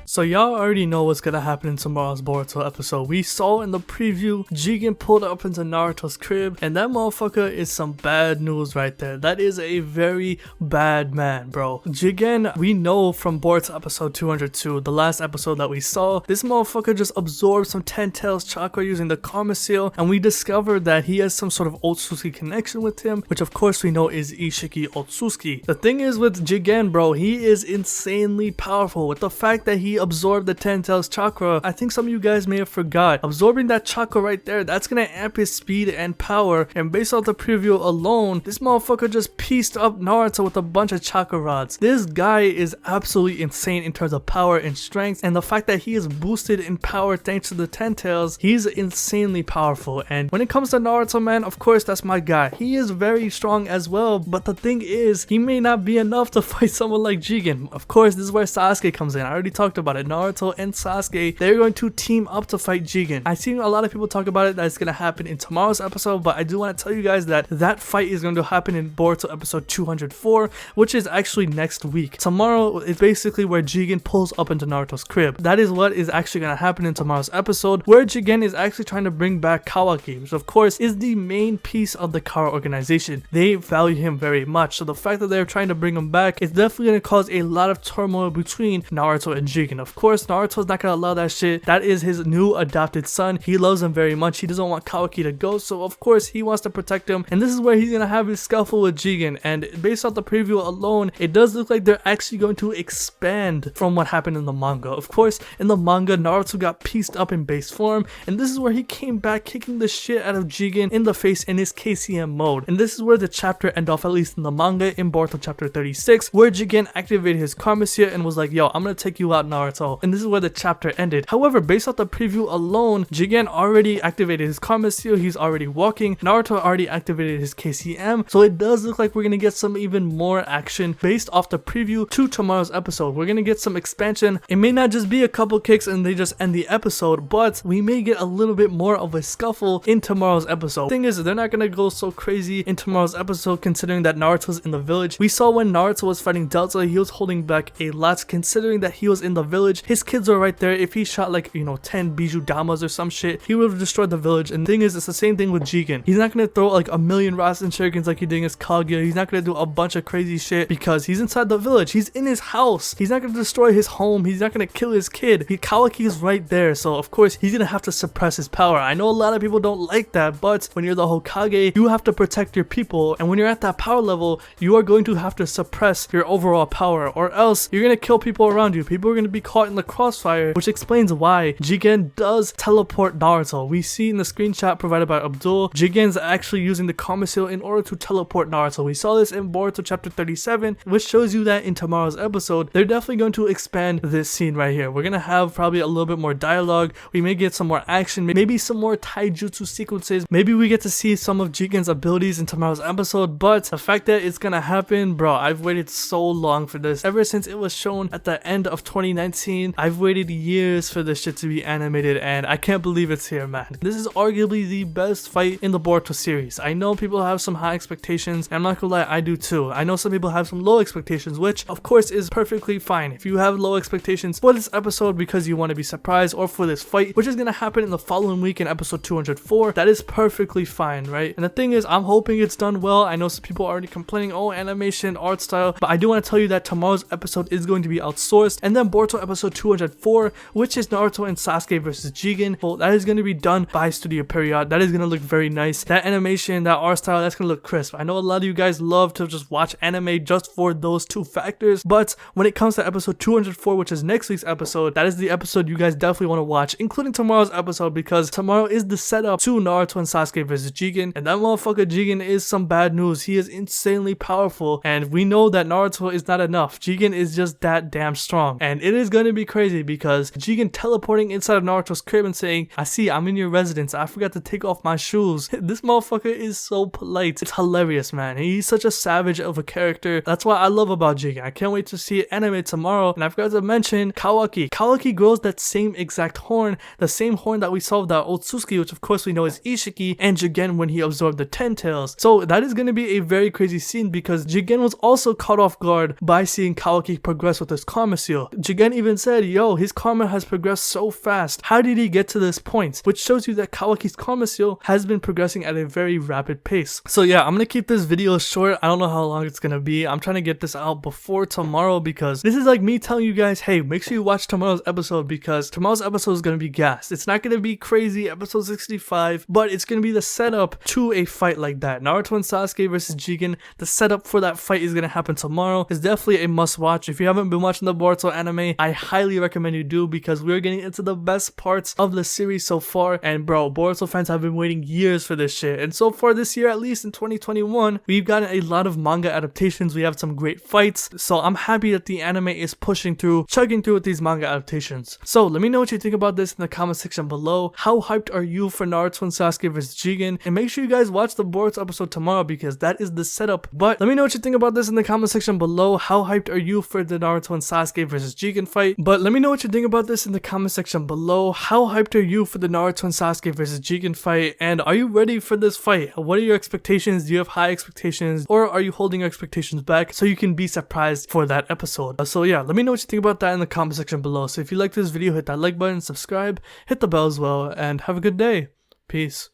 So y'all already know what's gonna happen in tomorrow's Boruto episode. We saw in the preview, Jigen pulled up into Naruto's crib, and that motherfucker is some bad news right there. That is a very bad man, bro. Jigen, we know from Boruto episode 202, the last episode that we saw, this motherfucker just absorbed some 10 Tails chakra using the Karma Seal, and we discovered that he has some sort of Otsutsuki connection with him, which of course we know is Ishiki Otsutsuki. The thing is with Jigen, bro, he is insanely powerful. With the fact that he absorb the 10 Tails chakra, I think some of you guys may have forgot. Absorbing that chakra right there, that's gonna amp his speed and power, and based off the preview alone, this motherfucker just pieced up Naruto with a bunch of chakra rods. This guy is absolutely insane in terms of power and strength, and the fact that he is boosted in power thanks to the 10 Tails, he's insanely powerful. And when it comes to Naruto, man, of course that's my guy. He is very strong as well, but the thing is, he may not be enough to fight someone like Jigen. Of course, this is where Sasuke comes in. I already talked about it. Naruto and Sasuke, they're going to team up to fight Jigen. I've seen a lot of people talk about it that it's going to happen in tomorrow's episode, but I do want to tell you guys that that fight is going to happen in Boruto episode 204, which is actually next week. Tomorrow is basically where Jigen pulls up into Naruto's crib. That is what is actually going to happen in tomorrow's episode, where Jigen is actually trying to bring back Kawaki, which of course is the main piece of the Kara organization. They value him very much, so the fact that they're trying to bring him back is definitely going to cause a lot of turmoil between Naruto and Jigen. Of course, Naruto's not gonna allow that shit. That is his new adopted son. He loves him very much. He doesn't want Kawaki to go, so of course he wants to protect him, and this is where he's gonna have his scuffle with Jigen. And based off the preview alone, it does look like they're actually going to expand from what happened in the manga. Of course, in the manga, Naruto got pieced up in base form, and this is where he came back kicking the shit out of Jigen in the face in his KCM mode. And this is where the chapter end off, at least in the manga, in Boruto chapter 36, where Jigen activated his Karma Seal and was like, yo, I'm gonna take you out, Naruto. And this is where the chapter ended. However, based off the preview alone, Jigen already activated his Karma Seal. He's already walking. Naruto already activated his KCM. So it does look like we're gonna get some even more action based off the preview to tomorrow's episode. We're gonna get some expansion. It may not just be a couple kicks and they just end the episode, but we may get a little bit more of a scuffle in tomorrow's episode. Thing is, they're not gonna go so crazy in tomorrow's episode considering that Naruto's in the village. We saw when Naruto was fighting Delta, he was holding back a lot considering that he was in the village. His kids are right there. If he shot like, 10 Biju Damas or some shit, he would have destroyed the village. And the thing is, it's the same thing with Jigen. He's not gonna throw like a million Rasen Shurikens like he did against Kaguya. He's not gonna do a bunch of crazy shit because he's inside the village. He's in his house. He's not gonna destroy his home. He's not gonna kill his kid. Kawaki is right there. So of course, he's gonna have to suppress his power. I know a lot of people don't like that, but when you're the Hokage, you have to protect your people. And when you're at that power level, you are going to have to suppress your overall power, or else you're gonna kill people around you. People are gonna be caught in the crossfire, which explains why Jigen does teleport Naruto. We see in the screenshot provided by Abdul, Jigen's actually using the Karma Seal in order to teleport Naruto. We saw this in Boruto chapter 37, which shows you that in tomorrow's episode, they're definitely going to expand this scene right here. We're gonna have probably a little bit more dialogue. We may get some more action, maybe some more taijutsu sequences. Maybe we get to see some of Jigen's abilities in tomorrow's episode, but the fact that it's gonna happen, bro, I've waited so long for this. Ever since it was shown at the end of 2019, I've waited years for this shit to be animated, and I can't believe it's here, man. This is arguably the best fight in the Boruto series. I know people have some high expectations, and I'm not gonna lie, I do too. I know some people have some low expectations, which of course is perfectly fine. If you have low expectations for this episode because you want to be surprised, or for this fight, which is gonna happen in the following week in episode 204, that is perfectly fine, right? And the thing is, I'm hoping it's done well. I know some people are already complaining, oh, animation, art style, but I do want to tell you that tomorrow's episode is going to be outsourced, and then Boruto episode 204, which is Naruto and Sasuke versus Jigen, well, that is going to be done by Studio Period. That is going to look very nice. That animation, that art style, that's going to look crisp. I know a lot of you guys love to just watch anime just for those two factors, but when it comes to episode 204, which is next week's episode, that is the episode you guys definitely want to watch, including tomorrow's episode, because tomorrow is the setup to Naruto and Sasuke versus Jigen, and that motherfucker Jigen is some bad news. He is insanely powerful, and we know that Naruto is not enough. Jigen is just that damn strong, and it is going gonna be crazy because Jigen teleporting inside of Naruto's crib and saying, I see, I'm in your residence, I forgot to take off my shoes. This motherfucker is so polite. It's hilarious, man. He's such a savage of a character. That's what I love about Jigen. I can't wait to see it anime tomorrow. And I forgot to mention Kawaki. Kawaki grows that same exact horn, the same horn that we saw with that old Sasuke, which of course we know is Ishiki, and Jigen when he absorbed the 10 tails. So that is gonna be a very crazy scene because Jigen was also caught off guard by seeing Kawaki progress with his karma seal. Jigen even said, yo, his karma has progressed so fast. How did he get to this point? Which shows you that Kawaki's karma seal has been progressing at a very rapid pace. So yeah, I'm gonna keep this video short. I don't know how long it's gonna be. I'm trying to get this out before tomorrow because this is like me telling you guys, hey, make sure you watch tomorrow's episode because tomorrow's episode is gonna be gas. It's not gonna be crazy, episode 65, but it's gonna be the setup to a fight like that. Naruto and Sasuke versus Jigen, the setup for that fight is gonna happen tomorrow. It's definitely a must watch. If you haven't been watching the Boruto anime, I highly recommend you do because we're getting into the best parts of the series so far. And bro, Boruto fans have been waiting years for this shit. And so far this year, at least in 2021, we've gotten a lot of manga adaptations. We have some great fights. So I'm happy that the anime is pushing through, chugging through with these manga adaptations. So let me know what you think about this in the comment section below. How hyped are you for Naruto and Sasuke vs Jigen? And make sure you guys watch the Boruto episode tomorrow because that is the setup. But let me know what you think about this in the comment section below. How hyped are you for the Naruto and Sasuke vs Jigen fight? But let me know what you think about this in the comment section below. How hyped are you for the Naruto and Sasuke vs Jigen fight? And are you ready for this fight? What are your expectations? Do you have high expectations? Or are you holding your expectations back so you can be surprised for that episode? So yeah, let me know what you think about that in the comment section below. So if you like this video, hit that like button, subscribe, hit the bell as well, and have a good day. Peace.